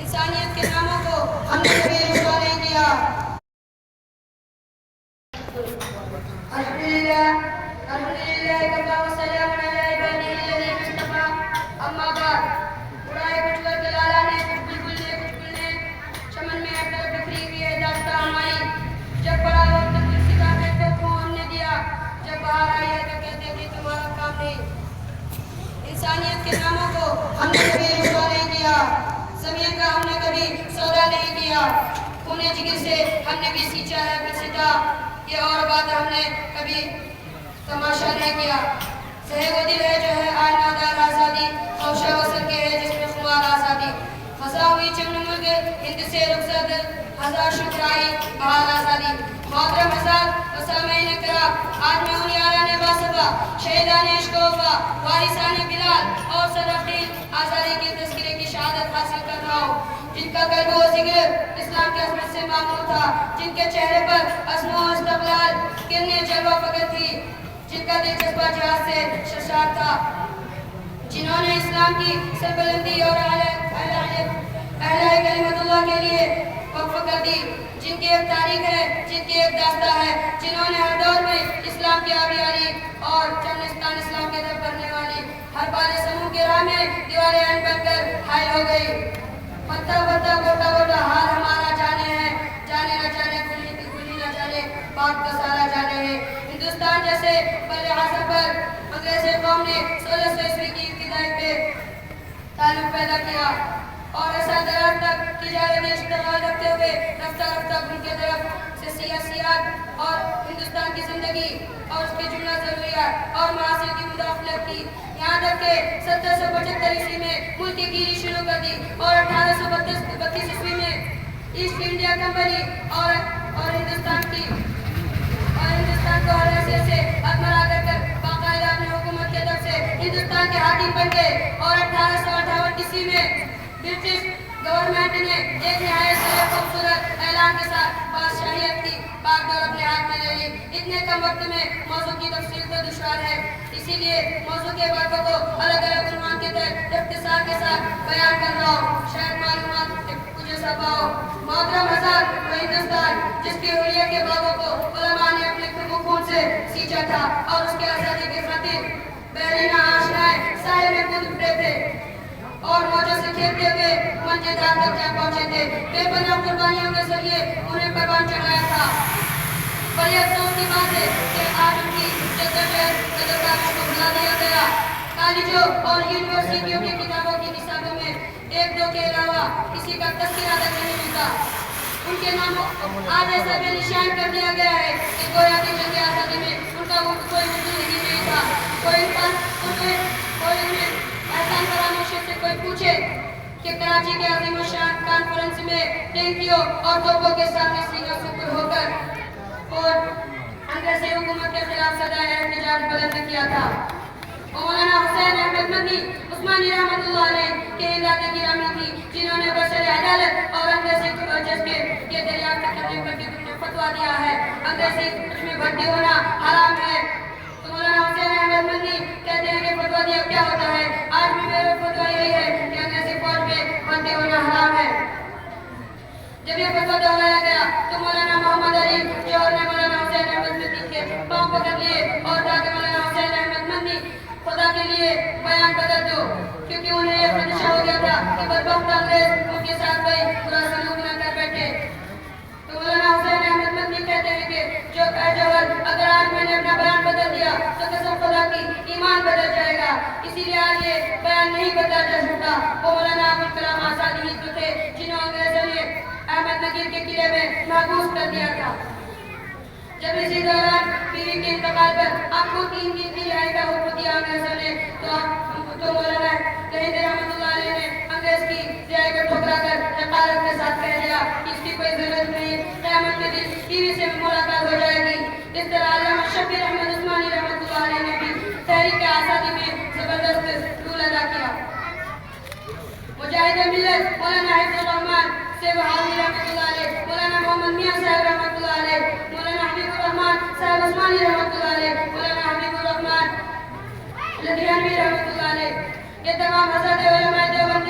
انسانیت کے ناموں کو ہم نے کبھی رسوا نہیں کیا۔ الحمدللہ کفا وسلام علی عبادہ الذین اصطفیٰ، اما بعد۔ اڑائے کچھ ور کے لالا نے، کچھ بلبل نے چمن میں بکھری ہوئی ہے داستان ہماری۔ جب بڑا وقت کرسی کا کہتے کو ہم نے دیا، جب باہر آئی ہے تو کہتے کہ تمہارا کام نہیں۔ انسانیت کے ناموں کو ہم نے کبھی رسوا نہیں کیا، زمین کا ہم نے کبھی سودا نہیں کیا، خونے جگر سے ہم نے بھی سینچا ہے گلستہ، یہ اور بات ہم نے کبھی تماشا نہیں کیا۔ سہے وہ دل ہے جو ہے آئینہ دار آزادی، خوشہ وصل کے ہے جس میں خمار آزادی۔ خزاں ہوئی چمن ملک ہند سے رخصت، ہزار شکرائی بہار آزادی۔ محترم حضرات و سامعین کرام، آج میں ان یاران باصفا، شہیدان عشق و وفا، وارثان بلال اور صدقین آزادی کے تذکرے کی شہادت حاصل کر رہا ہوں، جن کا قلب و ذکر اسلام کے عظمت سے معمور تھا، جن کے چہرے پر عزم و استقلال کرنے جلوہ فکر تھی، جن کا دلچسپہ جہاد سے سرشار تھا، جنہوں نے اسلام کی سربلندی اور اہل کلمت اللہ کے لیے وقف کر دی، جن کی ایک تاریخ ہے، جن کی ایک داستہ ہے، جنہوں نے ہر دور میں اسلام کی آبیاری اور چمنستان اسلام کے در کرنے والی ہر بارے سموں کے راہ میں دیواریں عین بن کر حائل ہو گئی۔ پتہ پتہ گوٹا گوٹا حال ہمارا جانے ہے، جانے نہ جانے گلی نہ جانے بات کا سارا جانے ہے۔ ہندوستان جیسے بر اعظم پر انگریز قوم نے 1600 عیسوی کی ابتدائی پہ تعلق پیدا کیا اور ایسا دراز تک تجارتی اشتغال رکھتے ہوئے رفتہ رفتہ ان کے طرف سے سیاسیات اور ہندوستان کی زندگی اور اس کی جملہ ضروریات اور معاشرے کی مداخلت کی، یہاں تک کہ 1775 عیسوی میں ملک کی گیری شروع کر دی اور 1832 عیسوی میں ایسٹ انڈیا کمپنی اور ہندوستان کو ہر حیثیت سے ادمرا کر باقاعدہ اپنی حکومت کے طرف سے ہندوستان کے حاکم بن گئے اور 1858 عیسوی میں برٹش گورنمنٹ نے ایک نہایت خوبصورت اعلان کے ساتھ بادشاہیت کی باغ ڈور اپنے ہاتھ میں لے لی۔ اتنے کم وقت میں موضوع کی تفصیل تو دشوار ہے، اسی لیے موضوع کے باتوں کو الگ الگ عنوان کے تحت اختصار کے ساتھ بیان کر رہا ہوں، شاید معلومات کچھ ایسا پاؤ۔ محترم حضرات، وہ ہندوستان جس کی حریت کے باغوں کو علماء نے اپنے خون سے سینچا تھا اور اس کے آزادی کی خاطر بحرینہ آشنائے ساحل میں کود اٹھے تھے اور موجوں سے کھیلتے ہوئے منجے دار تک جا پہنچے تھے، بے پناہ قربانیوں کے ذریعے انہیں پروان چڑھایا تھا۔ بڑی افسوس کی بات ہے کہ آج ان کی جدوجہد کو بھلا دیا گیا۔ کالجوں اور یونیورسٹیوں کی کتابوں کی نصابوں میں ایک دو کے علاوہ کسی کا تذکرہ تک نہیں ملتا۔ ان کے ناموں آج ایسا بے نشان کر دیا گیا ہے کہ گویا کی جنگ آزادی میں ان کا کوئی وجود ہی نہیں تھا۔ کوئی انہیں احسان فراموشی سے کوئی پوچھے کہ کراچی کے عظیم الشان کانفرنس میں ٹینکیوں اور توپوں کے سامنے سینہ سپر ہو کر اور انگریزی حکومت کے خلاف صدائے احتجاج بلند کیا تھا۔ مولانا حسین احمد مدنی عثمانی رحمۃ اللہ علیہ کے علاقے کی رامی تھی، جنہوں نے برسر عدالت اور انگریزی جذبے کے دریافت کرنے پر فتوا دیا ہے انگریزی میں بھرتی ہونا حرام ہے۔ تو مولانا حسین احمد مدنی کہتے ہیں کہ فتوا دیا کیا ہوتا ہے؟ آج بھی میرا فتوا یہی ہے کہ انگریزی فوج میں بھرتی ہونا حرام ہے۔ جب یہ فتوا دہرایا گیا تو مولانا محمد علی جوہر نے مولانا حسین احمد مدنی کے پاؤں پکڑ لیے اور کہا کہ مولانا حسین احمد مدنی خدا کے لیے بیان بدل دو، کیونکہ انہیں یہ خدشہ ہو گیا تھا کہ بدبخت انگریز ان کے ساتھ کوئی برا سلوک نہ کر بیٹھے۔ تو مولانا حسین احمد مدنی کہتے ہیں کہ جوہر اگر آج میں نے اپنا بیان بدل دیا تو قسم خدا کی ایمان بدل جائے گا، اسی لیے آج یہ بیان نہیں بدلا جا سکتا۔ وہ مولانا ابوالکلام آزادی ہی تو تھے جنہوں انگریزوں نے احمد نگیر کے قلعے میں محبوس کر دیا تھا۔ جب اسی دوران بیوی کے انتقال پر آپ کو 3 دن کی رہائی کا حکم دیا انگریزوں نے تو مولانا کہندے رحمۃ اللہ علیہ نے انگریز کی رہائی کو ٹھکرا کر حقارت کے ساتھ کہہ دیا کہ اس کی کوئی ضرورت نہیں، قیامت کے دن بیوی سے ملاقات ہو جائے گی۔ اس طرح علامہ شبیر احمد عثمانی رحمۃ اللہ علیہ نے بھی تحریک آزادی میں زبردست رول ادا کیا۔ مجاہد ملت مولانا حفظ الرحمان صاحب حاوی رحمۃ اللہ علیہ، مولانا محمد میاں صاحب رحمۃ اللہ علیہ، مولانا حبیب الرحمان صاحب عثمانی رحمۃ اللہ علیہ، مولانا حبیب الرحمان لدھیانوی رحمۃ اللہ علیہ، یہ تمام حضرات علماء دیوبند